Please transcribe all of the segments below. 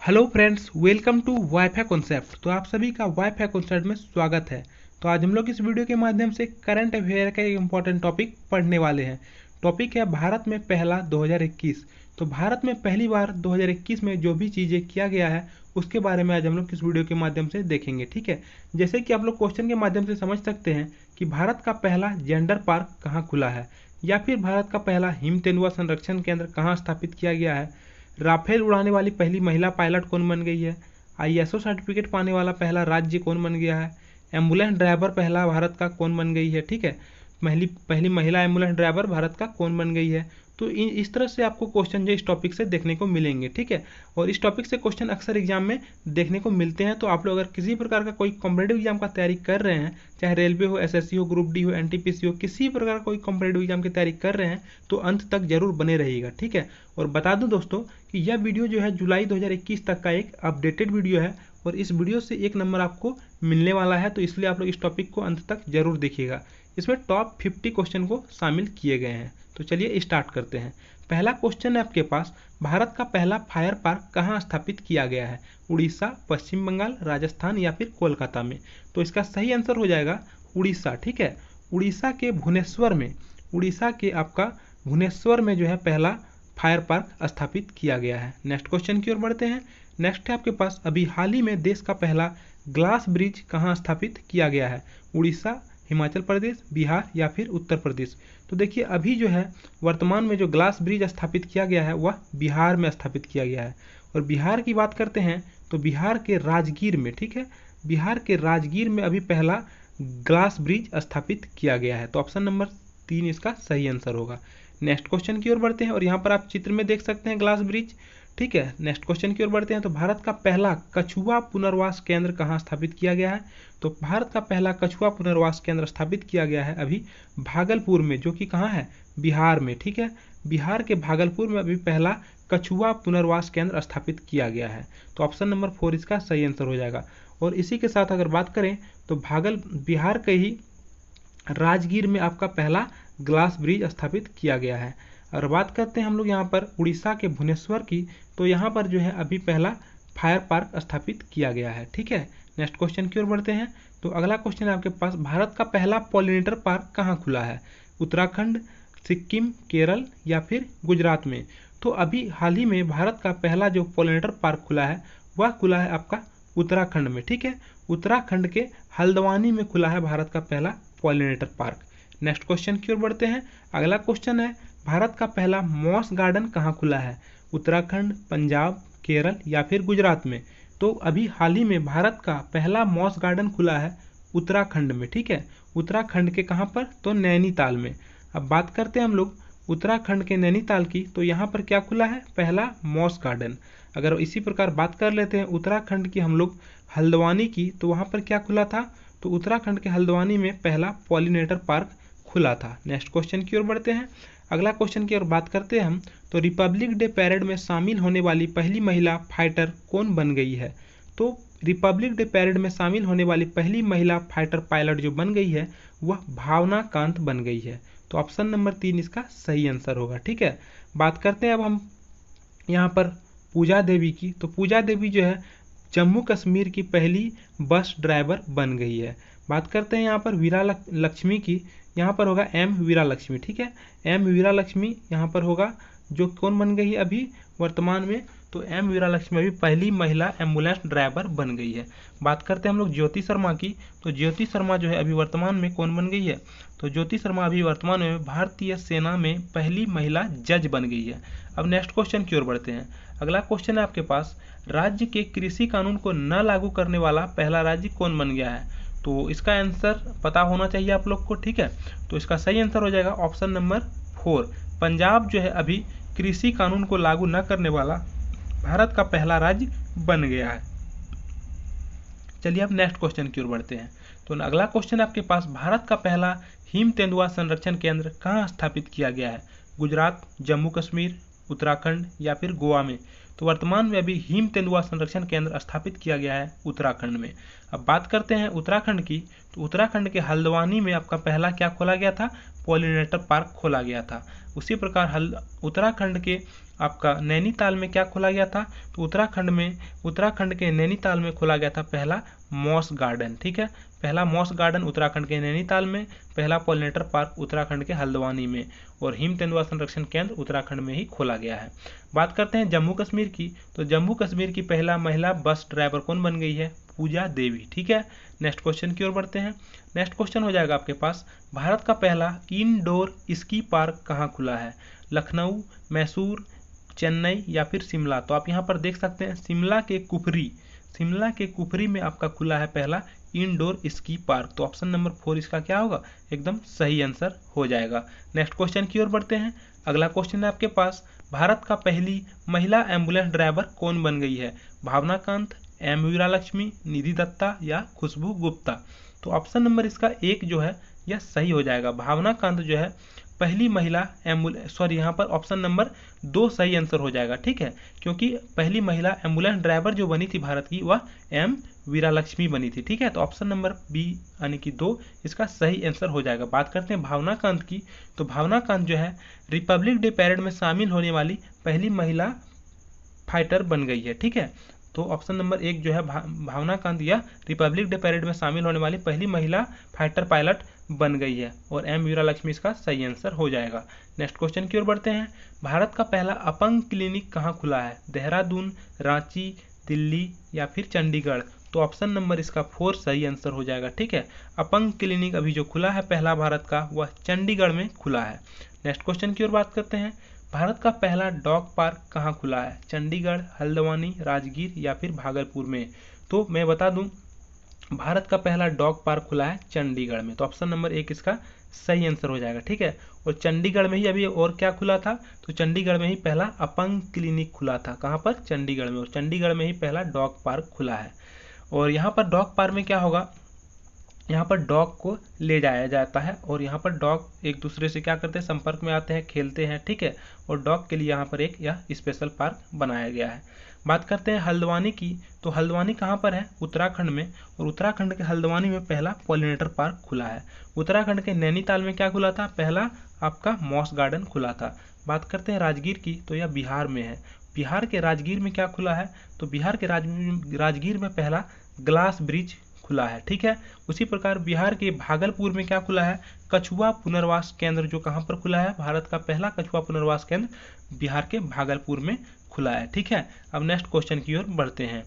Hello friends, welcome to wifi concept. तो आप सभी का वाईफाई कॉन्सेप्ट में स्वागत है। तो आज हम लोग इस वीडियो के माध्यम से करंट अफेयर का एक इम्पॉर्टेंट टॉपिक पढ़ने वाले हैं। टॉपिक है भारत में पहला 2021। तो भारत में पहली बार 2021 में जो भी चीज़ें किया गया है उसके बारे में आज हम लोग इस वीडियो के माध्यम से देखेंगे। ठीक है, जैसे कि आप लोग क्वेश्चन के माध्यम से समझ सकते हैं कि भारत का पहला जेंडर पार्क कहाँ खुला है, या फिर भारत का पहला हिम तेंदुआ संरक्षण केंद्र कहाँ स्थापित किया गया है, राफेल उड़ाने वाली पहली महिला पायलट कौन बन गई है, आईएसओ सर्टिफिकेट पाने वाला पहला राज्य कौन बन गया है, एम्बुलेंस ड्राइवर पहला भारत का कौन बन गई है। ठीक है, पहली पहली महिला एम्बुलेंस ड्राइवर भारत का कौन बन गई है। तो इस तरह से आपको क्वेश्चन जो इस टॉपिक से देखने को मिलेंगे। ठीक है, और इस टॉपिक से क्वेश्चन अक्सर एग्जाम में देखने को मिलते हैं। तो आप लोग अगर किसी प्रकार का कोई कॉम्पिटेटिव एग्जाम का तैयारी कर रहे हैं, चाहे रेलवे हो, एसएससी हो, ग्रुप डी हो, एनटीपीसी हो, किसी प्रकार का कोई कॉम्पिटेटिव एग्जाम की तैयारी कर रहे हैं तो अंत तक जरूर बने रहिएगा। ठीक है, और बता दूं दोस्तों कि यह वीडियो जो है जुलाई 2021 तक का एक अपडेटेड वीडियो है और इस वीडियो से 1 नंबर आपको मिलने वाला है। तो इसलिए आप लोग इस टॉपिक को अंत तक जरूर देखिएगा। इसमें टॉप 50 क्वेश्चन को शामिल किए गए हैं। तो चलिए स्टार्ट करते हैं। पहला क्वेश्चन है आपके पास, भारत का पहला फायर पार्क कहाँ स्थापित किया गया है, उड़ीसा, पश्चिम बंगाल, राजस्थान या फिर कोलकाता में। तो इसका सही आंसर हो जाएगा उड़ीसा। ठीक है, उड़ीसा के भुवनेश्वर में, उड़ीसा के आपका भुवनेश्वर में जो है पहला फायर पार्क स्थापित किया गया है। नेक्स्ट क्वेश्चन की ओर बढ़ते हैं। नेक्स्ट है आपके पास, अभी हाल ही में देश का पहला ग्लास ब्रिज कहाँ स्थापित किया गया है, उड़ीसा, हिमाचल प्रदेश, बिहार या फिर उत्तर प्रदेश। तो देखिए अभी जो है वर्तमान में जो ग्लास ब्रिज स्थापित किया गया है वह बिहार में स्थापित किया गया है। और बिहार की बात करते हैं तो बिहार के राजगीर में, ठीक है, बिहार के राजगीर में अभी पहला ग्लास ब्रिज स्थापित किया गया है। तो ऑप्शन नंबर 3 इसका सही आंसर होगा। नेक्स्ट क्वेश्चन की ओर बढ़ते हैं और यहाँ पर आप चित्र में देख सकते हैं ग्लास ब्रिज। ठीक है, नेक्स्ट क्वेश्चन की ओर बढ़ते हैं। तो भारत का पहला कछुआ पुनर्वास केंद्र कहाँ स्थापित किया गया है, तो भारत का पहला कछुआ पुनर्वास केंद्र स्थापित किया गया है अभी भागलपुर में, जो कि कहाँ है, बिहार में। ठीक है, बिहार के भागलपुर में अभी पहला कछुआ पुनर्वास केंद्र स्थापित किया गया है। तो ऑप्शन नंबर 4 इसका सही आंसर हो जाएगा। और इसी के साथ अगर बात करें तो बिहार के ही राजगीर में आपका पहला ग्लास ब्रिज स्थापित किया गया है। और बात करते हैं हम लोग यहाँ पर उड़ीसा के भुवनेश्वर की, तो यहाँ पर जो है अभी पहला फायर पार्क स्थापित किया गया है। ठीक है, नेक्स्ट क्वेश्चन की ओर बढ़ते हैं। तो अगला क्वेश्चन है आपके पास, भारत का पहला पॉलिनेटर पार्क कहाँ खुला है, उत्तराखंड, सिक्किम, केरल या फिर गुजरात में। तो अभी हाल ही में भारत का पहला जो पॉलिनेटर पार्क खुला है वह खुला है आपका उत्तराखंड में। ठीक है, उत्तराखंड के हल्द्वानी में खुला है भारत का पहला पॉलिनेटर पार्क। नेक्स्ट क्वेश्चन की ओर बढ़ते हैं। अगला क्वेश्चन है, भारत का पहला मॉस गार्डन कहाँ खुला है, उत्तराखंड, पंजाब, केरल या फिर गुजरात में। तो अभी हाल ही में भारत का पहला मॉस गार्डन खुला है उत्तराखंड में। ठीक है, उत्तराखंड के कहाँ पर, तो नैनीताल में। अब बात करते हैं हम लोग उत्तराखंड के नैनीताल की, तो यहाँ पर क्या खुला है, पहला मॉस गार्डन। अगर इसी प्रकार बात कर लेते हैं उत्तराखंड की हम लोग हल्द्वानी की, तो वहाँ पर क्या खुला था, तो उत्तराखंड के हल्द्वानी में पहला पॉलिनेटर पार्क खुला था। नेक्स्ट क्वेश्चन की ओर बढ़ते हैं। अगला क्वेश्चन की ओर बात करते हैं हम, तो रिपब्लिक डे पैरेड में शामिल होने वाली पहली महिला फाइटर कौन बन गई है। तो रिपब्लिक डे पैरेड में शामिल होने वाली पहली महिला फाइटर पायलट जो बन गई है वह भावना कांत बन गई है। तो ऑप्शन नंबर 3 इसका सही आंसर होगा। ठीक है, बात करते हैं अब हम यहाँ पर पूजा देवी की। तो पूजा देवी जो है जम्मू कश्मीर की पहली बस ड्राइवर बन गई है। बात करते हैं यहाँ पर वीरा लक्ष्मी की, यहाँ पर होगा एम वीरा लक्ष्मी। ठीक है, एम वीरा लक्ष्मी यहाँ पर होगा जो कौन बन गई है अभी वर्तमान में, तो एम वीरा लक्ष्मी अभी पहली महिला एम्बुलेंस ड्राइवर बन गई है। बात करते हैं हम लोग ज्योति शर्मा की, तो ज्योति शर्मा जो है अभी वर्तमान में कौन बन गई है, तो ज्योति शर्मा अभी वर्तमान में भारतीय सेना में पहली महिला जज बन गई है। अब नेक्स्ट क्वेश्चन की ओर बढ़ते हैं। अगला क्वेश्चन है आपके पास, राज्य के कृषि कानून को न लागू करने वाला पहला राज्य कौन बन गया है। तो इसका आंसर पता होना चाहिए आप लोग को। ठीक है, तो इसका सही आंसर हो जाएगा ऑप्शन नंबर 4। पंजाब जो है अभी कृषि कानून को लागू न करने वाला भारत का पहला राज्य बन गया है। चलिए अब नेक्स्ट क्वेश्चन की ओर बढ़ते हैं। तो अगला क्वेश्चन आपके पास, भारत का पहला हिम तेंदुआ संरक्षण केंद्र कहाँ स्थापित किया गया है, गुजरात, जम्मू कश्मीर, उत्तराखंड या फिर गोवा में। तो वर्तमान में अभी हिम तेंदुआ संरक्षण केंद्र स्थापित किया गया है उत्तराखंड में। अब बात करते हैं उत्तराखंड की, तो उत्तराखंड के हल्द्वानी में आपका पहला क्या खोला गया था, पॉलिनेटर पार्क खोला गया था। उसी प्रकार उत्तराखंड के आपका नैनीताल में क्या खोला गया था, तो उत्तराखंड के नैनीताल में खोला गया था पहला मॉस गार्डन। ठीक है, पहला मॉस गार्डन उत्तराखंड के नैनीताल में, पहला पॉलिनेटर पार्क उत्तराखंड के हल्द्वानी में, और हिम तेंदुआ संरक्षण केंद्र उत्तराखंड में ही खोला गया है। बात करते हैं जम्मू कश्मीर की, तो जम्मू कश्मीर की पहला महिला बस ड्राइवर कौन बन गई है, पूजा देवी। ठीक है, नेक्स्ट क्वेश्चन की ओर बढ़ते हैं। नेक्स्ट क्वेश्चन हो जाएगा आपके पास, भारत का पहला इनडोर स्की पार्क कहाँ खुला है, लखनऊ, मैसूर, चेन्नई या फिर शिमला। तो आप यहाँ पर देख सकते हैं शिमला के कुफरी में आपका खुला है पहला इनडोर स्की पार्क। तो ऑप्शन नंबर 4 इसका क्या होगा, एकदम सही आंसर हो जाएगा। नेक्स्ट क्वेश्चन की ओर बढ़ते हैं। अगला क्वेश्चन है आपके पास, भारत का पहली महिला एम्बुलेंस ड्राइवर कौन बन गई है, भावना कांत, एम वीरालक्ष्मी, निधि दत्ता या खुशबू गुप्ता। तो ऑप्शन नंबर इसका 1 जो है यह सही हो जाएगा। भावना कांत जो है पहली महिला यहाँ पर ऑप्शन नंबर 2 सही आंसर हो जाएगा। ठीक है, क्योंकि पहली महिला एम्बुलेंस ड्राइवर जो बनी थी भारत की वह एम वीरालक्ष्मी बनी थी। ठीक है, तो ऑप्शन नंबर बी यानी कि 2 इसका सही आंसर हो जाएगा। बात करते हैं भावना कांत की, तो भावना कांत जो है रिपब्लिक डे पैरेड में शामिल होने वाली पहली महिला फाइटर बन गई है। ठीक है, तो ऑप्शन नंबर 1 जो है भावना कांत या रिपब्लिक डे पैरेड में शामिल होने वाली पहली महिला फाइटर पायलट बन गई है, और एम वीरालक्ष्मी इसका सही आंसर हो जाएगा। नेक्स्ट क्वेश्चन की ओर बढ़ते हैं। भारत का पहला अपंग क्लिनिक कहाँ खुला है, देहरादून, रांची, दिल्ली या फिर चंडीगढ़। तो ऑप्शन नंबर इसका 4 सही आंसर हो जाएगा। ठीक है, अपंग क्लिनिक अभी जो खुला है पहला भारत का वह चंडीगढ़ में खुला है। नेक्स्ट क्वेश्चन की ओर बात करते हैं। भारत का पहला डॉग पार्क कहाँ खुला है, चंडीगढ़, हल्द्वानी, राजगीर या फिर भागलपुर में। तो मैं बता दूं भारत का पहला डॉग पार्क खुला है चंडीगढ़ में। तो ऑप्शन नंबर 1 इसका सही आंसर हो जाएगा। ठीक है, और चंडीगढ़ में ही अभी और क्या खुला था, तो चंडीगढ़ में ही पहला अपंग क्लिनिक खुला था। कहाँ पर, चंडीगढ़ में, और चंडीगढ़ में ही पहला डॉग पार्क खुला है। और यहाँ पर डॉग पार्क में क्या होगा, यहाँ पर डॉग को ले जाया जाता है और यहाँ पर डॉग एक दूसरे से क्या करते हैं, संपर्क में आते हैं, खेलते हैं। ठीक है, और डॉग के लिए यहाँ पर एक यह स्पेशल पार्क बनाया गया है। बात करते हैं हल्द्वानी की, तो हल्द्वानी कहाँ पर है, उत्तराखंड में, और उत्तराखंड के हल्द्वानी में पहला पॉलिनेटर पार्क खुला है। उत्तराखंड के नैनीताल में क्या खुला था, पहला आपका मॉस गार्डन खुला था। बात करते हैं राजगीर की, तो यह बिहार में है। बिहार के राजगीर में क्या खुला है, तो बिहार के राजगीर में पहला ग्लास ब्रिज खुला है। ठीक है, उसी प्रकार बिहार के भागलपुर में क्या खुला है, कछुआ पुनर्वास केंद्र, जो कहाँ पर खुला है, भारत का पहला कछुआ पुनर्वास केंद्र बिहार के भागलपुर में खुला है। ठीक है, अब नेक्स्ट क्वेश्चन की ओर बढ़ते हैं।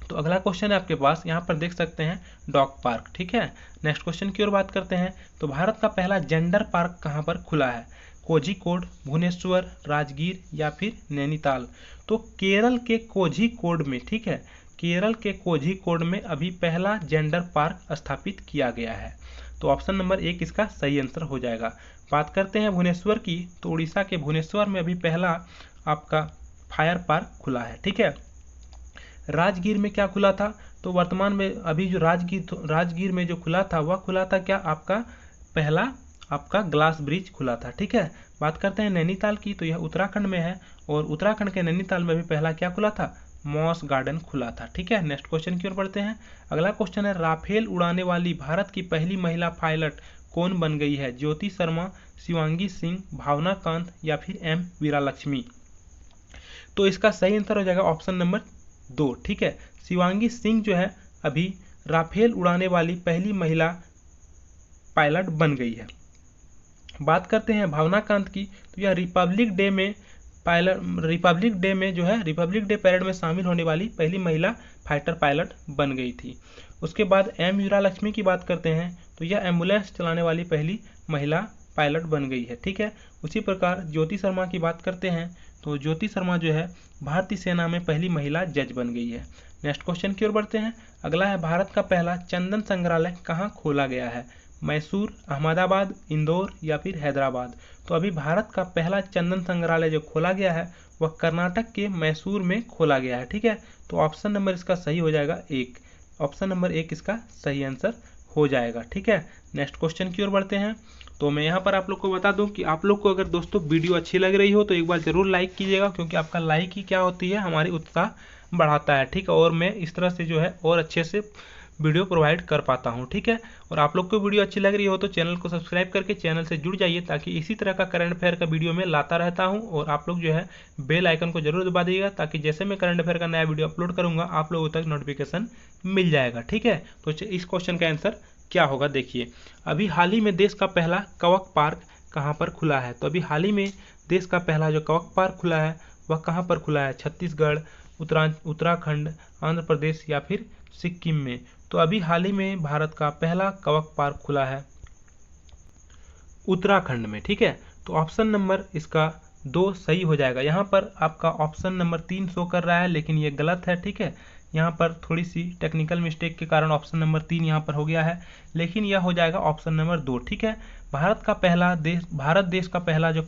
तो अगला क्वेश्चन है आपके पास, यहाँ पर देख सकते हैं डॉग पार्क। ठीक है, नेक्स्ट क्वेश्चन की ओर बात करते हैं। तो भारत का पहला जेंडर पार्क कहाँ पर खुला है, कोझिकोड, भुवनेश्वर, राजगीर या फिर नैनीताल। तो केरल के कोझिकोड में, ठीक है, केरल के कोझिकोड में अभी पहला जेंडर पार्क स्थापित किया गया है। तो ऑप्शन नंबर 1 इसका सही आंसर हो जाएगा। बात करते हैं भुवनेश्वर की, तो उड़ीसा के भुवनेश्वर में अभी पहला आपका फायर पार्क खुला है। ठीक है, राजगीर में क्या खुला था, तो वर्तमान में अभी जो राजगीर में जो खुला था वह खुला था क्या, आपका पहला आपका ग्लास ब्रिज खुला था। ठीक है, बात करते हैं नैनीताल की, तो यह उत्तराखंड में है, और उत्तराखंड के नैनीताल में भी पहला क्या खुला था, मॉस गार्डन खुला था। ठीक है, नेक्स्ट क्वेश्चन की ओर बढ़ते हैं। अगला क्वेश्चन है, राफेल उड़ाने वाली भारत की पहली महिला पायलट कौन बन गई है, ज्योति शर्मा, शिवांगी सिंह, भावना कांत या फिर एम वीरालक्ष्मी। तो इसका सही आंसर हो जाएगा ऑप्शन नंबर 2। ठीक है, शिवांगी सिंह जो है अभी राफेल उड़ाने वाली पहली महिला पायलट बन गई है। बात करते हैं भावना कांत की, तो यह रिपब्लिक डे में जो है रिपब्लिक डे पैरेड में शामिल होने वाली पहली महिला फाइटर पायलट बन गई थी। उसके बाद एम वीरालक्ष्मी की बात करते हैं, तो यह एम्बुलेंस चलाने वाली पहली महिला पायलट बन गई है। ठीक है, उसी प्रकार ज्योति शर्मा की बात करते हैं, तो ज्योति शर्मा जो है भारतीय सेना में पहली महिला जज बन गई है। नेक्स्ट क्वेश्चन की ओर बढ़ते हैं। अगला है, भारत का पहला चंदन संग्रहालय कहाँ खोला गया है, मैसूर, अहमदाबाद, इंदौर या फिर हैदराबाद। तो अभी भारत का पहला चंदन संग्रहालय जो खोला गया है वह कर्नाटक के मैसूर में खोला गया है। ठीक है, तो ऑप्शन नंबर इसका सही हो जाएगा 1। ऑप्शन नंबर 1 इसका सही आंसर हो जाएगा। ठीक है, नेक्स्ट क्वेश्चन की ओर बढ़ते हैं। तो मैं यहाँ पर आप लोग को बता दूं कि आप लोग को अगर दोस्तों वीडियो अच्छी लग रही हो तो एक बार जरूर लाइक कीजिएगा, क्योंकि आपका लाइक ही क्या होती है, हमारी उत्साह बढ़ाता है। ठीक है, और मैं इस तरह से जो है और अच्छे से वीडियो प्रोवाइड कर पाता हूँ। ठीक है, और आप लोग को वीडियो अच्छी लग रही हो तो चैनल को सब्सक्राइब करके चैनल से जुड़ जाइए, ताकि इसी तरह का करंट अफेयर का वीडियो मैं लाता रहता हूँ। और आप लोग जो है बेल आइकन को जरूर दबा दीजिएगा, ताकि जैसे मैं करंट अफेयर का नया वीडियो अपलोड करूँगा आप लोगों तक नोटिफिकेशन मिल जाएगा। ठीक है, तो इस क्वेश्चन का आंसर क्या होगा देखिए। अभी हाल ही में देश का पहला कवक पार्क कहाँ पर खुला है? तो अभी हाल ही में देश का पहला जो कवक पार्क खुला है वह कहाँ पर खुला है? छत्तीसगढ़, उत्तराखंड, आंध्र प्रदेश या फिर सिक्किम में? तो अभी हाल ही में भारत का पहला कवक पार्क खुला है उत्तराखंड में। ठीक है, तो ऑप्शन नंबर इसका 2 सही हो जाएगा। यहाँ पर आपका ऑप्शन नंबर 3 शो कर रहा है, लेकिन ये गलत है। ठीक है, यहाँ पर थोड़ी सी टेक्निकल मिस्टेक के कारण ऑप्शन नंबर 3 यहाँ पर हो गया है, लेकिन यह हो जाएगा ऑप्शन नंबर 2। ठीक है, भारत देश का पहला जो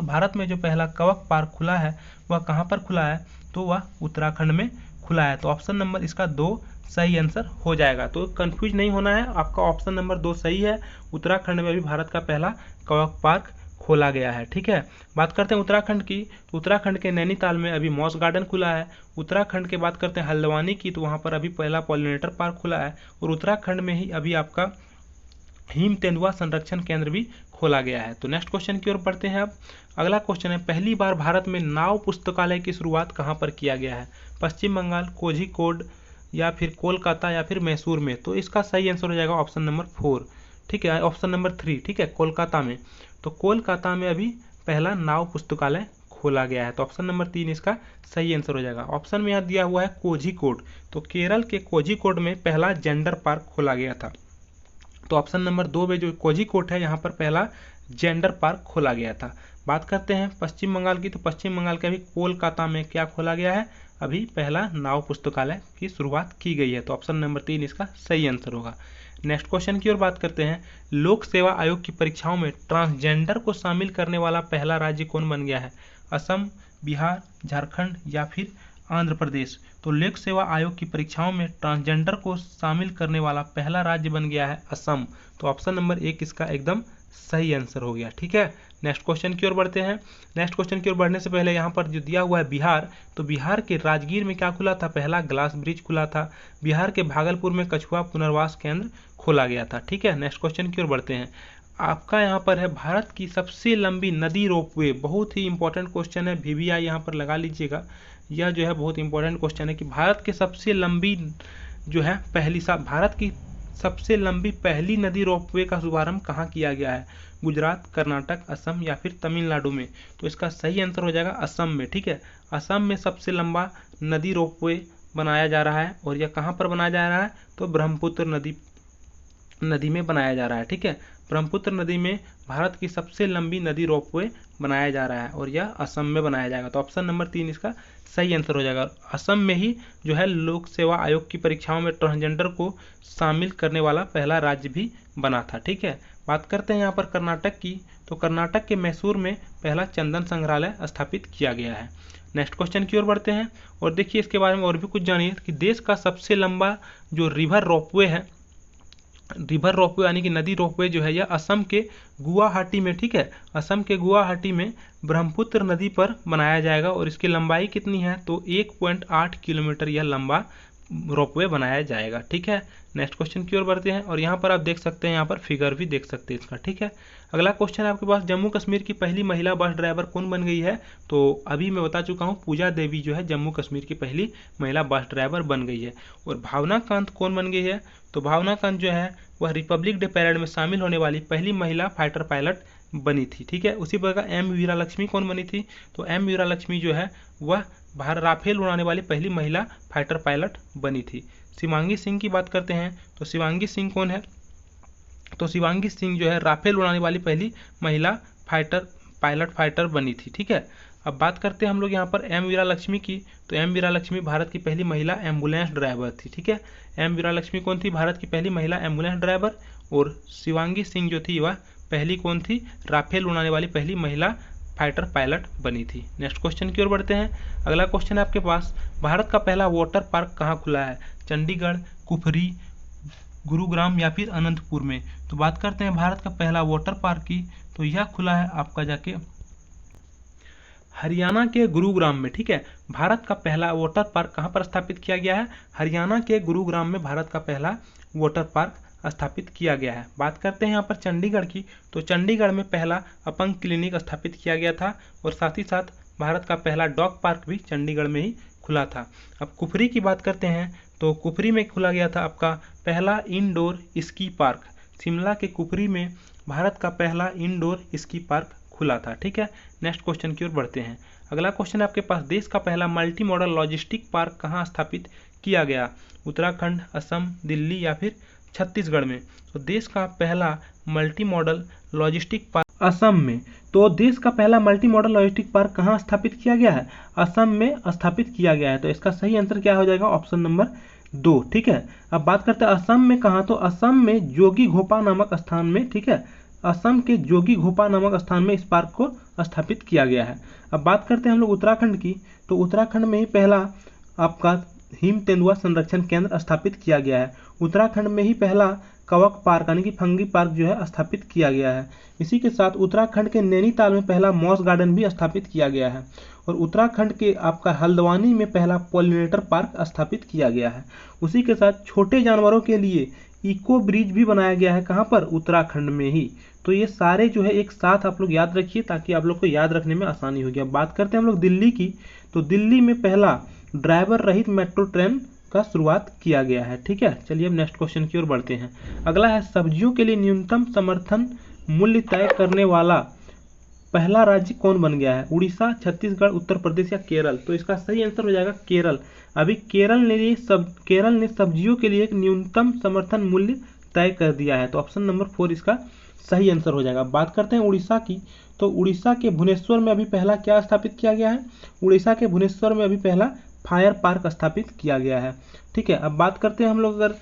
भारत में जो पहला कवक पार्क खुला है वह कहाँ पर खुला है? तो वह उत्तराखंड में खुला है। तो ऑप्शन नंबर इसका 2 सही आंसर हो जाएगा। तो कंफ्यूज नहीं होना है, आपका ऑप्शन नंबर 2 सही है। उत्तराखंड में भी भारत का पहला कवक पार्क खोला गया है। ठीक है, बात करते हैं उत्तराखंड की, तो उत्तराखंड के नैनीताल में अभी मॉस गार्डन खुला है। उत्तराखंड के बात करते हैं हल्द्वानी की, तो वहाँ पर अभी पहला पॉलिनेटर पार्क खुला है। और उत्तराखंड में ही अभी आपका हिम तेंदुआ संरक्षण केंद्र भी खोला गया है। तो नेक्स्ट क्वेश्चन की ओर बढ़ते हैं। अब अगला क्वेश्चन है, पहली बार भारत में नाव पुस्तकालय की शुरुआत कहाँ पर किया गया है? पश्चिम बंगाल, कोझिकोड या फिर कोलकाता या फिर मैसूर में? तो इसका सही आंसर हो जाएगा ऑप्शन नंबर 4। ठीक है, ऑप्शन नंबर 3। ठीक है, कोलकाता में। तो कोलकाता में अभी पहला नाव पुस्तकालय खोला गया है। तो ऑप्शन नंबर 3 इसका सही आंसर हो जाएगा। ऑप्शन में यहाँ दिया हुआ है कोझिकोड, तो केरल के कोझिकोड में पहला जेंडर पार्क खोला गया था। तो ऑप्शन नंबर 2 में जो कोझिकोड है यहाँ पर पहला जेंडर पार्क खोला गया था। बात करते हैं पश्चिम बंगाल की, तो पश्चिम बंगाल के अभी कोलकाता में क्या खोला गया है? अभी पहला नाव पुस्तकालय की शुरुआत की गई है। तो ऑप्शन नंबर 3 इसका सही आंसर होगा। नेक्स्ट क्वेश्चन की ओर बात करते हैं, लोक सेवा आयोग की परीक्षाओं में ट्रांसजेंडर को शामिल करने वाला पहला राज्य कौन बन गया है? असम, बिहार, झारखंड या फिर आंध्र प्रदेश? तो लोक सेवा आयोग की परीक्षाओं में ट्रांसजेंडर को शामिल करने वाला पहला राज्य बन गया है असम। तो ऑप्शन नंबर 1 इसका एकदम सही आंसर हो गया। ठीक है, नेक्स्ट क्वेश्चन की ओर बढ़ते हैं। नेक्स्ट क्वेश्चन की ओर बढ़ने से पहले यहाँ पर जो दिया हुआ है बिहार, तो बिहार के राजगीर में क्या खुला था? पहला ग्लास ब्रिज खुला था। बिहार के भागलपुर में कछुआ पुनर्वास केंद्र खोला गया था। ठीक है, नेक्स्ट क्वेश्चन की ओर बढ़ते हैं। आपका यहाँ पर है भारत की सबसे लंबी नदी रोपवे, बहुत ही इंपॉर्टेंट क्वेश्चन है, VVI यहाँ पर लगा लीजिएगा। यह जो है बहुत इंपॉर्टेंट क्वेश्चन है कि भारत की सबसे लंबी पहली नदी रोपवे का शुभारंभ कहाँ किया गया है? गुजरात, कर्नाटक, असम या फिर तमिलनाडु में? तो इसका सही आंसर हो जाएगा असम में। ठीक है, असम में सबसे लंबा नदी रोपवे बनाया जा रहा है। और यह कहाँ पर बनाया जा रहा है? तो ब्रह्मपुत्र नदी में बनाया जा रहा है। ठीक है, ब्रह्मपुत्र नदी में भारत की सबसे लंबी नदी रोपवे बनाया जा रहा है और यह असम में बनाया जाएगा। तो ऑप्शन नंबर 3 इसका सही आंसर हो जाएगा। असम में ही जो है लोक सेवा आयोग की परीक्षाओं में ट्रांसजेंडर को शामिल करने वाला पहला राज्य भी बना था। ठीक है, बात करते हैं यहाँ पर कर्नाटक की, तो कर्नाटक के मैसूर में पहला चंदन संग्रहालय स्थापित किया गया है। नेक्स्ट क्वेश्चन की ओर बढ़ते हैं और देखिए इसके बारे में और भी कुछ जानिए कि देश का सबसे लंबा जो रिवर रोपवे है, रिवर रोपवे यानी कि नदी रोपवे जो है यह असम के गुवाहाटी में, ठीक है, असम के गुवाहाटी में ब्रह्मपुत्र नदी पर बनाया जाएगा और इसकी लंबाई कितनी है? तो 1.8 किलोमीटर यह लंबा रोपवे बनाया जाएगा। ठीक है, नेक्स्ट क्वेश्चन की ओर बढ़ते हैं और यहाँ पर आप देख सकते हैं, यहाँ पर फिगर भी देख सकते हैं इसका। ठीक है, अगला क्वेश्चन है आपके पास, जम्मू कश्मीर की पहली महिला बस ड्राइवर कौन बन गई है? तो अभी मैं बता चुका हूँ, पूजा देवी जो है जम्मू कश्मीर की पहली महिला बस ड्राइवर बन गई है। और भावना कांत कौन बन गई है? तो भावना कांत जो है वह रिपब्लिक डे पैरेड में शामिल होने वाली पहली महिला फाइटर पायलट बनी थी। ठीक है, उसी प्रकार एम वीरा लक्ष्मी कौन बनी थी? तो एम वीरा लक्ष्मी जो है वह राफेल उड़ाने वाली पहली महिला फाइटर पायलट बनी थी। शिवांगी सिंह की बात करते हैं तो शिवांगी सिंह कौन है? तो शिवांगी सिंह जो है राफेल उड़ाने वाली पहली महिला फाइटर बनी थी। ठीक है, अब बात करते हैं हम लोग यहाँ पर एम वीरा लक्ष्मी की, तो एम वीरा लक्ष्मी भारत की पहली महिला एम्बुलेंस ड्राइवर थी। ठीक है, एम वीरा लक्ष्मी कौन थी? भारत की पहली महिला एम्बुलेंस ड्राइवर। और शिवांगी सिंह जो थी वह पहली कौन थी? राफेल उड़ाने वाली पहली महिला फाइटर पायलट बनी थी। नेक्स्ट क्वेश्चन की ओर बढ़ते हैं। अगला क्वेश्चन है आपके पास, भारत का पहला वाटर पार्क कहाँ खुला है? चंडीगढ़, कुफरी, गुरुग्राम या फिर अनंतपुर में? तो बात करते हैं भारत का पहला वाटर पार्क की, तो यह खुला है आपका जाके हरियाणा के गुरुग्राम में, ठीक है। भारत का पहला वाटर पार्क कहाँ पर स्थापित किया गया है? हरियाणा के गुरुग्राम में भारत का पहला वाटर पार्क स्थापित किया गया है। बात करते हैं यहाँ पर चंडीगढ़ की, तो चंडीगढ़ में पहला अपंग क्लिनिक स्थापित किया गया था और साथ ही साथ भारत का पहला डॉग पार्क भी चंडीगढ़ में ही खुला था। अब कुफरी की बात करते हैं, तो कुफरी में खुला गया था आपका पहला इंडोर स्की पार्क। शिमला के कुफरी में भारत का पहला इंडोर स्की पार्क खुला था, ठीक है। नेक्स्ट क्वेश्चन की ओर बढ़ते हैं। अगला क्वेश्चन आपके पास, देश का पहला मल्टी मॉडल लॉजिस्टिक पार्क कहाँ स्थापित किया गया? उत्तराखंड, असम, दिल्ली या फिर छत्तीसगढ़ में? तो देश का पहला multi modal logistic park Assam में। तो देश का पहला मल्टी मॉडल लॉजिस्टिक पार्क कहाँ स्थापित किया गया है? असम में स्थापित किया गया है। तो इसका सही आंसर क्या हो जाएगा? ऑप्शन नंबर 2, ठीक है। अब बात करते हैं असम में कहाँ, तो असम में जोगी घोपा नामक स्थान में, ठीक है। असम के जोगी घोपा नामक स्थान में इस पार्क को स्थापित किया गया है। अब बात करते हैं हम लोग उत्तराखंड की, तो उत्तराखंड में ही पहला आपका हिम तेंदुआ संरक्षण केंद्र स्थापित किया गया है। उत्तराखंड में ही पहला कवक पार्क यानी कि फंगी पार्क जो है स्थापित किया गया है। इसी के साथ उत्तराखंड के नैनीताल में पहला मॉस गार्डन भी स्थापित किया गया है और उत्तराखंड के आपका हल्द्वानी में पहला पॉलिनेटर पार्क स्थापित किया गया है। उसी के साथ छोटे जानवरों के लिए इको ब्रिज भी बनाया गया है। कहाँ पर? उत्तराखंड में ही। तो ये सारे जो है एक साथ आप लोग याद रखिए ताकि आप लोग को याद रखने में आसानी होगी। अब बात करते हैं हम लोग दिल्ली की, तो दिल्ली में पहला ड्राइवर रहित मेट्रो ट्रेन का शुरुआत किया गया है, ठीक है। चलिए अब नेक्स्ट क्वेश्चन की ओर बढ़ते हैं। अगला है, सब्जियों के लिए न्यूनतम समर्थन मूल्य तय करने वाला पहला राज्य कौन बन गया है? उड़ीसा, छत्तीसगढ़, उत्तर प्रदेश या केरल? तो इसका सही आंसर हो जाएगा केरल। अभी केरल ने सब्जियों के लिए एक न्यूनतम समर्थन मूल्य तय कर दिया है। तो ऑप्शन नंबर 4 इसका सही आंसर हो जाएगा। बात करते हैं उड़ीसा की, तो उड़ीसा के भुवनेश्वर में अभी पहला क्या स्थापित किया गया है? उड़ीसा के भुवनेश्वर में अभी पहला फायर पार्क स्थापित किया गया है, ठीक है। अब बात करते हैं हम लोग अगर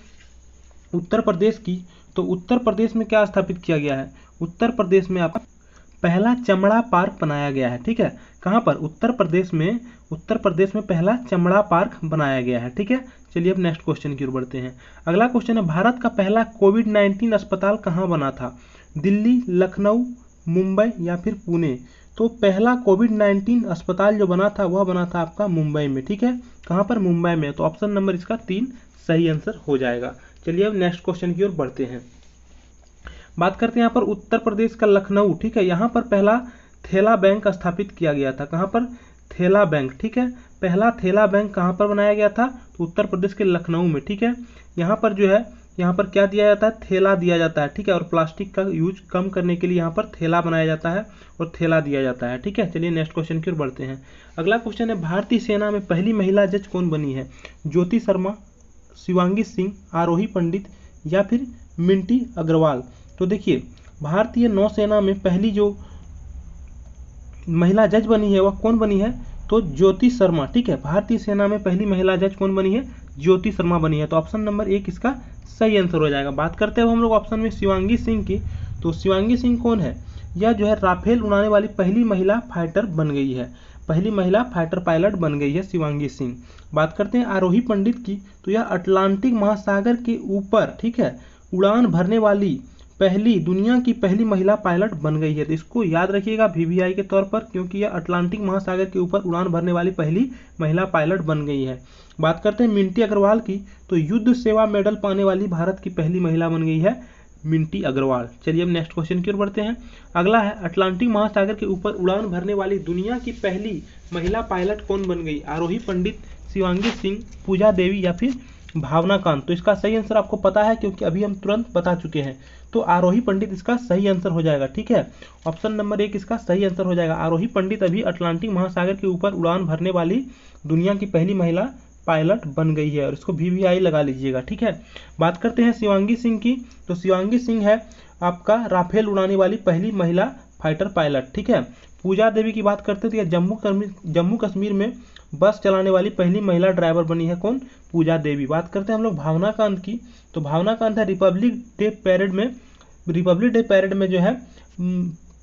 उत्तर प्रदेश की, तो उत्तर प्रदेश में क्या स्थापित किया गया है? उत्तर प्रदेश में आपका पहला चमड़ा पार्क बनाया गया है, ठीक है। कहाँ पर? उत्तर प्रदेश में पहला चमड़ा पार्क बनाया गया है, ठीक है। चलिए अब नेक्स्ट क्वेश्चन की ओर बढ़ते हैं। अगला क्वेश्चन है, भारत का पहला कोविड-19 अस्पताल कहाँ बना था? दिल्ली, लखनऊ, मुंबई या फिर पुणे? तो पहला कोविड-19 अस्पताल जो बना था वह बना था आपका मुंबई में, ठीक है। कहाँ पर? मुंबई में। तो ऑप्शन नंबर इसका 3 सही आंसर हो जाएगा। चलिए अब नेक्स्ट क्वेश्चन की ओर बढ़ते हैं। बात करते हैं यहाँ पर उत्तर प्रदेश का लखनऊ, ठीक है। यहाँ पर पहला थैला बैंक स्थापित किया गया था। कहाँ पर? थैला बैंक, ठीक है। पहला थैला बैंक कहाँ पर बनाया गया था? तो उत्तर प्रदेश के लखनऊ में, ठीक है। यहाँ पर जो है, यहाँ पर क्या दिया जाता है? थैला दिया जाता है, ठीक है। और प्लास्टिक का यूज कम करने के लिए यहाँ पर थैला बनाया जाता है और थैला दिया जाता है, ठीक है। चलिए नेक्स्ट क्वेश्चन की ओर बढ़ते हैं। अगला क्वेश्चन है, भारतीय सेना में पहली महिला जज कौन बनी है? ज्योति शर्मा, शिवांगी सिंह, आरोही पंडित या फिर मिंटी अग्रवाल? तो देखिए, भारतीय नौसेना में पहली जो महिला जज बनी है वह कौन बनी है? तो ज्योति शर्मा, ठीक है। भारतीय सेना में पहली महिला जज कौन बनी है? ज्योति शर्मा बनी है। तो ऑप्शन नंबर 1 इसका सही आंसर हो जाएगा। बात करते हैं हम लोग ऑप्शन में शिवांगी सिंह की, तो शिवांगी सिंह कौन है? यह जो है राफेल उड़ाने वाली पहली महिला फाइटर बन गई है, पहली महिला फाइटर पायलट बन गई है शिवांगी सिंह। बात करते हैं आरोही पंडित की, तो यह अटलांटिक महासागर के ऊपर, ठीक है, उड़ान भरने वाली दुनिया की पहली महिला पायलट बन गई है। तो इसको याद रखिएगा VVI के तौर पर, क्योंकि यह अटलांटिक महासागर के ऊपर उड़ान भरने वाली पहली महिला पायलट बन गई है। बात करते हैं मिंटी अग्रवाल की, तो युद्ध सेवा मेडल पाने वाली भारत की पहली महिला बन गई है मिंटी अग्रवाल। चलिए अब नेक्स्ट क्वेश्चन की ओर बढ़ते हैं। अगला है, अटलांटिक महासागर के ऊपर उड़ान भरने वाली दुनिया की पहली महिला पायलट कौन बन गई? आरोही पंडित, शिवांगी सिंह, पूजा देवी या फिर भावना कांत? तो इसका सही आंसर आपको पता है क्योंकि अभी हम तुरंत बता चुके हैं। तो आरोही पंडित इसका सही आंसर हो जाएगा, ठीक है। ऑप्शन नंबर 1 इसका सही आंसर हो जाएगा। आरोही पंडित अभी अटलांटिक महासागर के ऊपर उड़ान भरने वाली दुनिया की पहली महिला पायलट बन गई है और इसको VVI लगा लीजिएगा, ठीक है। बात करते हैं शिवांगी सिंह की, तो शिवांगी सिंह है आपका राफेल उड़ाने वाली पहली महिला फाइटर पायलट, ठीक है। पूजा देवी की बात करते हैं तो जम्मू कश्मीर में बस चलाने वाली पहली महिला ड्राइवर बनी है कौन? पूजा देवी। बात करते हैं हम लोग भावना कांत की, तो भावना कांत है रिपब्लिक डे पैरेड में जो है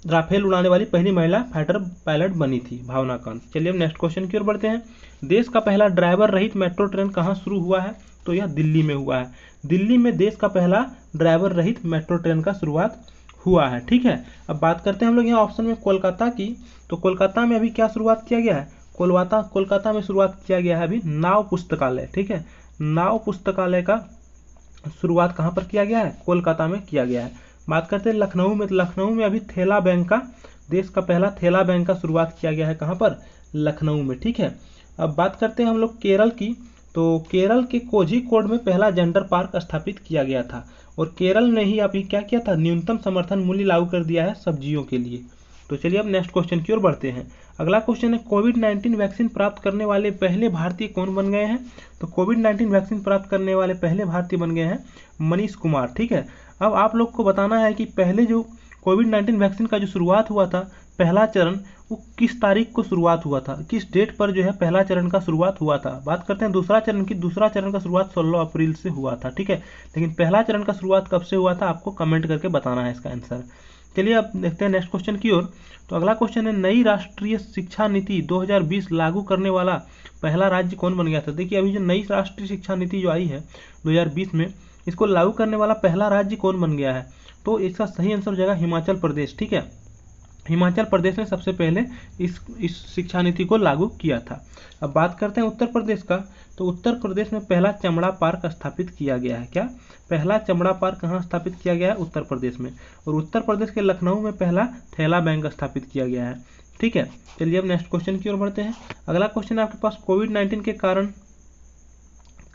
राफेल उड़ाने वाली पहली महिला फाइटर पायलट बनी थी भावना कांत। चलिए अब नेक्स्ट क्वेश्चन की ओर बढ़ते हैं। देश का पहला ड्राइवर रहित मेट्रो ट्रेन कहाँ शुरू हुआ है? तो यह दिल्ली में हुआ है। दिल्ली में देश का पहला ड्राइवर रहित मेट्रो ट्रेन का शुरुआत हुआ है। ठीक है, अब बात करते हैं हम लोग यहाँ ऑप्शन में कोलकाता की। तो कोलकाता में अभी क्या शुरुआत किया गया है, कोलकाता में शुरुआत किया गया है अभी नाव पुस्तकालय। ठीक है, नाव पुस्तकालय का शुरुआत कहाँ पर किया गया है, कोलकाता में किया गया है। बात करते हैं लखनऊ में, तो लखनऊ में अभी थैला बैंक का, देश का पहला थैला बैंक का शुरुआत किया गया है कहाँ पर, लखनऊ में। ठीक है, अब बात करते हैं हम लोग केरल की। तो केरल के कोझिकोड में पहला जेंडर पार्क स्थापित किया गया था, और केरल ने ही अभी क्या किया था, न्यूनतम समर्थन मूल्य लागू कर दिया है सब्जियों के लिए। तो चलिए अब नेक्स्ट क्वेश्चन की ओर बढ़ते हैं। अगला क्वेश्चन है, कोविड-19 वैक्सीन प्राप्त करने वाले पहले भारतीय कौन बन गए हैं। तो कोविड-19 वैक्सीन प्राप्त करने वाले पहले भारतीय बन गए हैं मनीष कुमार। ठीक है, अब आप लोग को बताना है कि पहले जो कोविड-19 वैक्सीन का जो शुरुआत हुआ था, पहला चरण, वो किस तारीख को शुरुआत हुआ था, किस डेट पर जो है पहला चरण का शुरुआत हुआ था। बात करते हैं दूसरा चरण की, दूसरा चरण का शुरुआत 16 अप्रैल से हुआ था। ठीक है, लेकिन पहला चरण का शुरुआत कब से हुआ था, आपको कमेंट करके बताना है इसका आंसर। चलिए अब देखते हैं नेक्स्ट क्वेश्चन की ओर। तो अगला क्वेश्चन है, नई राष्ट्रीय शिक्षा नीति 2020 लागू करने वाला पहला राज्य कौन बन गया था। देखिए अभी जो नई राष्ट्रीय शिक्षा नीति जो आई है 2020 में, इसको लागू करने वाला पहला राज्य कौन बन गया है। तो इसका सही आंसर हो जाएगा हिमाचल प्रदेश। ठीक है, हिमाचल प्रदेश ने सबसे पहले इस शिक्षा नीति को लागू किया था। अब बात करते हैं उत्तर प्रदेश का। तो उत्तर प्रदेश में पहला चमड़ा पार्क स्थापित किया गया है। क्या, पहला चमड़ा पार्क कहाँ स्थापित किया गया है, उत्तर प्रदेश में। और उत्तर प्रदेश के लखनऊ में पहला थैला बैंक स्थापित किया गया है। ठीक है, चलिए अब नेक्स्ट क्वेश्चन की ओर बढ़ते हैं। अगला क्वेश्चन है आपके पास, कोविड-19 के कारण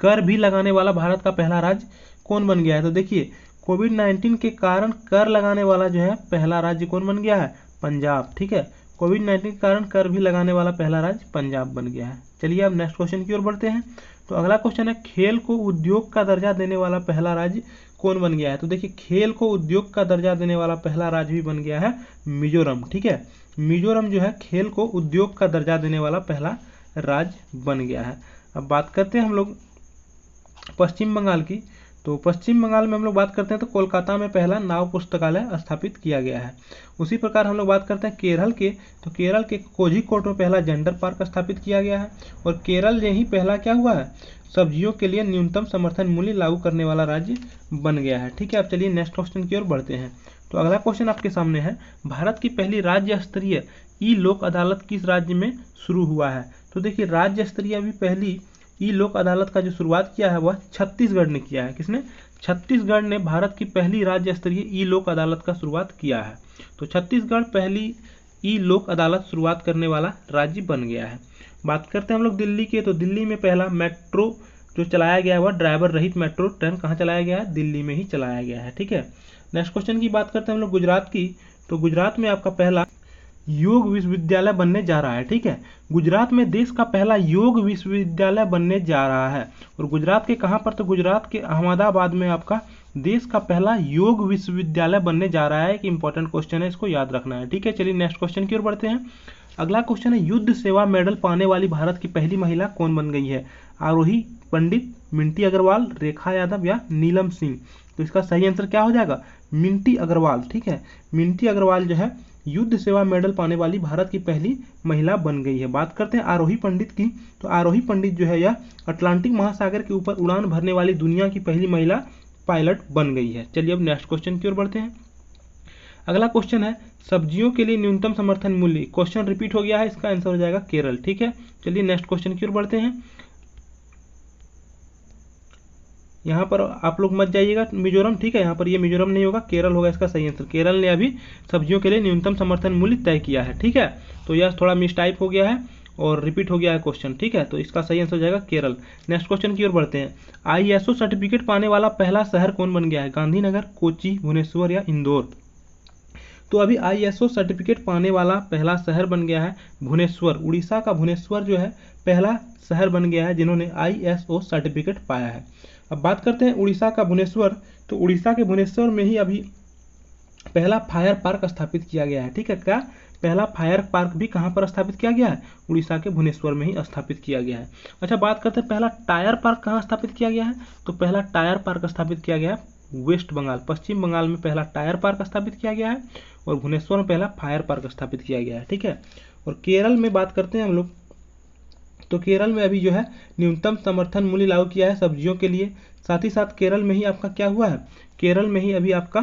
कर भी लगाने वाला भारत का पहला राज्य कौन बन गया है। तो देखिए कोविड-19 के कारण कर लगाने वाला जो है पहला राज्य कौन बन गया है, पंजाब। ठीक है, कोविड-19 के कारण कर भी लगाने वाला पहला राज्य पंजाब बन गया है। चलिए अब नेक्स्ट क्वेश्चन की ओर बढ़ते हैं। तो अगला क्वेश्चन है, खेल को उद्योग का दर्जा देने वाला पहला राज्य कौन बन गया है। तो देखिए खेल को उद्योग का दर्जा देने वाला पहला राज्य भी बन गया है मिजोरम। ठीक है, मिजोरम जो है खेल को उद्योग का दर्जा देने वाला पहला राज्य बन गया है। अब बात करते हैं हम लोग पश्चिम बंगाल की। तो पश्चिम बंगाल में हम लोग बात करते हैं तो कोलकाता में पहला नाव पुस्तकालय स्थापित किया गया है। उसी प्रकार हम लोग बात करते हैं केरल के। तो केरल के कोझिकोड में पहला जेंडर पार्क स्थापित किया गया है, और केरल ने ही पहला क्या हुआ है, सब्जियों के लिए न्यूनतम समर्थन मूल्य लागू करने वाला राज्य बन गया है। ठीक है, अब चलिए नेक्स्ट क्वेश्चन की ओर बढ़ते हैं। तो अगला क्वेश्चन आपके सामने है, भारत की पहली राज्य स्तरीय ई लोक अदालत किस राज्य में शुरू हुआ है। तो देखिए राज्य स्तरीय अभी पहली ई लोक अदालत का जो शुरुआत किया है वह छत्तीसगढ़ ने किया है। किसने, छत्तीसगढ़ ने भारत की पहली राज्य स्तरीय ई लोक अदालत का शुरुआत किया है। तो छत्तीसगढ़ पहली ई लोक अदालत शुरुआत करने वाला राज्य बन गया है। बात करते हैं हम लोग दिल्ली के। तो दिल्ली में पहला मेट्रो जो चलाया गया है वह ड्राइवर रहित मेट्रो ट्रेन कहाँ चलाया गया है, दिल्ली में ही चलाया गया है। ठीक है, नेक्स्ट क्वेश्चन की बात करते हैं हम लोग गुजरात की। तो गुजरात में आपका पहला योग विश्वविद्यालय बनने जा रहा है। ठीक है, गुजरात में देश का पहला योग विश्वविद्यालय बनने जा रहा है। और गुजरात के कहाँ पर, तो गुजरात के अहमदाबाद में आपका देश का पहला योग विश्वविद्यालय बनने जा रहा है। एक इंपॉर्टेंट क्वेश्चन है, इसको याद रखना है। ठीक है, चलिए नेक्स्ट क्वेश्चन की ओर बढ़ते हैं। अगला क्वेश्चन है, युद्ध सेवा मेडल पाने वाली भारत की पहली महिला कौन बन गई है। आरोही पंडित, मिंटी अग्रवाल, रेखा यादव या नीलम सिंह। तो इसका सही आंसर क्या हो जाएगा, मिंटी अग्रवाल। ठीक है, मिंटी अग्रवाल जो है युद्ध सेवा मेडल पाने वाली भारत की पहली महिला बन गई है। बात करते हैं आरोही पंडित की। तो आरोही पंडित जो है यह अटलांटिक महासागर के ऊपर उड़ान भरने वाली दुनिया की पहली महिला पायलट बन गई है। चलिए अब नेक्स्ट क्वेश्चन की ओर बढ़ते हैं। अगला क्वेश्चन है, सब्जियों के लिए न्यूनतम समर्थन मूल्य। क्वेश्चन रिपीट हो गया है, इसका आंसर हो जाएगा केरल। ठीक है, चलिए नेक्स्ट क्वेश्चन की ओर बढ़ते हैं। यहाँ पर आप लोग मत जाइएगा मिजोरम। ठीक है, यहाँ पर ये मिजोरम नहीं होगा, केरल होगा इसका सही आंसर। केरल ने अभी सब्जियों के लिए न्यूनतम समर्थन मूल्य तय किया है। ठीक है, तो यह थोड़ा मिस टाइप हो गया है और रिपीट हो गया है क्वेश्चन। ठीक है, तो इसका सही आंसर हो जाएगा केरल। नेक्स्ट क्वेश्चन की ओर बढ़ते हैं। ISO सर्टिफिकेट पाने वाला पहला शहर कौन बन गया है, गांधीनगर, कोच्चि, भुवनेश्वर या इंदौर। तो अभी ISO सर्टिफिकेट पाने वाला पहला शहर बन गया है भुवनेश्वर। उड़ीसा का भुवनेश्वर जो है पहला शहर बन गया है जिन्होंने ISO सर्टिफिकेट पाया है। अब बात करते हैं उड़ीसा का भुवनेश्वर। तो उड़ीसा के भुवनेश्वर में ही अभी पहला फायर पार्क स्थापित किया गया है। ठीक है, क्या पहला फायर पार्क भी कहाँ पर स्थापित किया गया है, उड़ीसा के भुवनेश्वर में ही स्थापित किया गया है। अच्छा, बात करते हैं पहला टायर पार्क कहाँ स्थापित किया गया है। तो पहला टायर पार्क स्थापित किया गया है वेस्ट बंगाल, पश्चिम बंगाल में पहला टायर पार्क स्थापित किया गया है, और भुवनेश्वर में पहला फायर पार्क स्थापित किया गया है। ठीक है, और केरल में बात करते हैं हम लोग। तो केरल में अभी जो है न्यूनतम समर्थन मूल्य लागू किया है सब्जियों के लिए। साथ ही साथ केरल में ही आपका क्या हुआ है, केरल में ही अभी आपका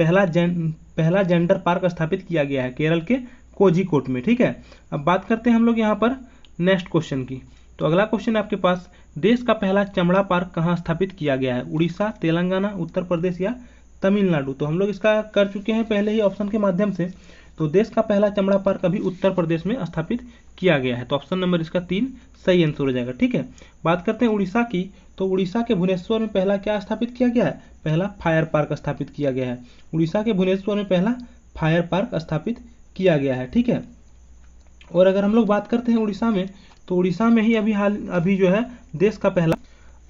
पहला जेंडर पार्क स्थापित किया गया है? केरल के कोझिकोड में। ठीक है, अब बात करते हैं हम लोग यहाँ पर नेक्स्ट क्वेश्चन की। तो अगला क्वेश्चन आपके पास, देश का पहला चमड़ा पार्क कहाँ स्थापित किया गया है? उड़ीसा, तेलंगाना, उत्तर प्रदेश या तमिलनाडु? तो हम लोग इसका कर चुके हैं पहले ही ऑप्शन के माध्यम से। तो देश का पहला चमड़ा पार्क अभी उत्तर प्रदेश में स्थापित किया गया है। तो ऑप्शन नंबर इसका 3 सही आंसर हो जाएगा। ठीक है, बात करते हैं उड़ीसा की। तो उड़ीसा के भुवनेश्वर में पहला क्या स्थापित किया गया है? पहला फायर पार्क स्थापित किया गया है। उड़ीसा के भुवनेश्वर में पहला फायर पार्क स्थापित किया गया है। ठीक है, और अगर हम लोग बात करते हैं उड़ीसा में, तो उड़ीसा में ही अभी जो है देश का पहला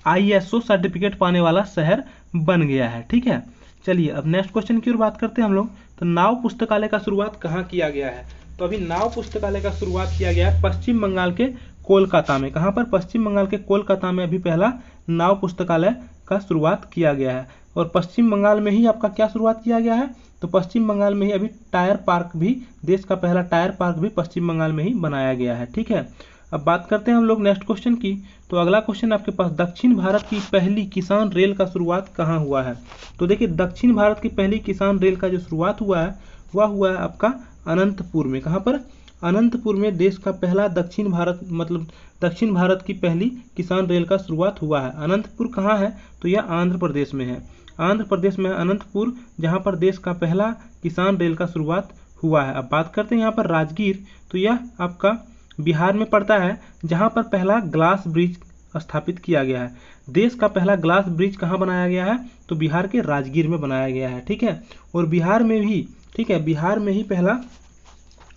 ISO सर्टिफिकेट पाने वाला शहर बन गया है। ठीक है, चलिए अब नेक्स्ट क्वेश्चन की ओर बात करते हैं हम लोग। तो नाव पुस्तकालय का शुरुआत कहाँ किया गया है? तो अभी नाव पुस्तकालय का शुरुआत किया गया है पश्चिम बंगाल के कोलकाता में। कहाँ पर? पश्चिम बंगाल के कोलकाता में अभी पहला नाव पुस्तकालय का शुरुआत किया गया है। और पश्चिम बंगाल में ही आपका क्या शुरुआत किया गया है? तो पश्चिम बंगाल में ही अभी टायर पार्क भी, देश का पहला टायर पार्क भी पश्चिम बंगाल में ही बनाया गया है। ठीक है, अब बात करते हैं हम लोग नेक्स्ट क्वेश्चन की। तो अगला क्वेश्चन आपके पास, दक्षिण भारत की पहली किसान रेल का शुरुआत कहाँ हुआ है? तो देखिए, दक्षिण भारत की पहली किसान रेल का जो शुरुआत हुआ है वह हुआ है आपका अनंतपुर में। कहाँ पर? अनंतपुर में देश का पहला दक्षिण भारत की पहली किसान रेल का शुरुआत हुआ है। अनंतपुर कहाँ है? तो यह आंध्र प्रदेश में है। आंध्र प्रदेश में अनंतपुर, जहाँ पर देश का पहला किसान रेल का शुरुआत हुआ है। अब बात करते हैं यहाँ पर राजगीर। तो यह आपका बिहार में पड़ता है, जहाँ पर पहला ग्लास ब्रिज स्थापित किया गया है। देश का पहला ग्लास ब्रिज कहाँ बनाया गया है? तो बिहार के राजगीर में बनाया गया है। ठीक है, और बिहार में भी, ठीक है, बिहार में ही पहला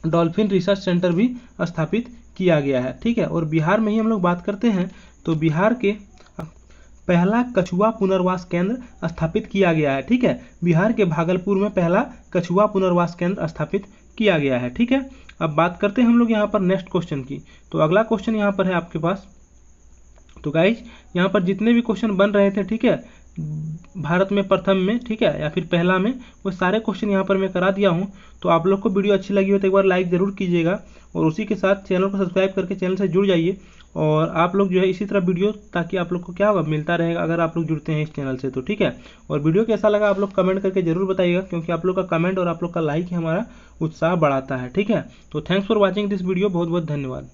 डॉल्फिन रिसर्च सेंटर भी स्थापित किया गया है। ठीक है, और बिहार में ही हम लोग बात करते हैं तो बिहार के पहला कछुआ पुनर्वास केंद्र स्थापित किया गया है। ठीक है, बिहार के भागलपुर में पहला कछुआ पुनर्वास केंद्र स्थापित किया गया है। ठीक है, अब बात करते हैं हम लोग यहाँ पर नेक्स्ट क्वेश्चन की। तो अगला क्वेश्चन यहाँ पर है आपके पास। तो गाइज, यहाँ पर जितने भी क्वेश्चन बन रहे थे, ठीक है, भारत में प्रथम में, ठीक है, या फिर पहला में, वो सारे क्वेश्चन यहाँ पर मैं करा दिया हूँ। तो आप लोग को वीडियो अच्छी लगी हो तो एक बार लाइक ज़रूर कीजिएगा, और उसी के साथ चैनल को सब्सक्राइब करके चैनल से जुड़ जाइए। और आप लोग जो है इसी तरह वीडियो, ताकि आप लोग को क्या होगा, मिलता रहेगा अगर आप लोग जुड़ते हैं इस चैनल से। तो ठीक है, और वीडियो कैसा लगा आप लोग कमेंट करके जरूर बताइएगा, क्योंकि आप लोग का कमेंट और आप लोग का लाइक ही हमारा उत्साह बढ़ाता है। ठीक है, तो thanks for watching this video, बहुत बहुत धन्यवाद।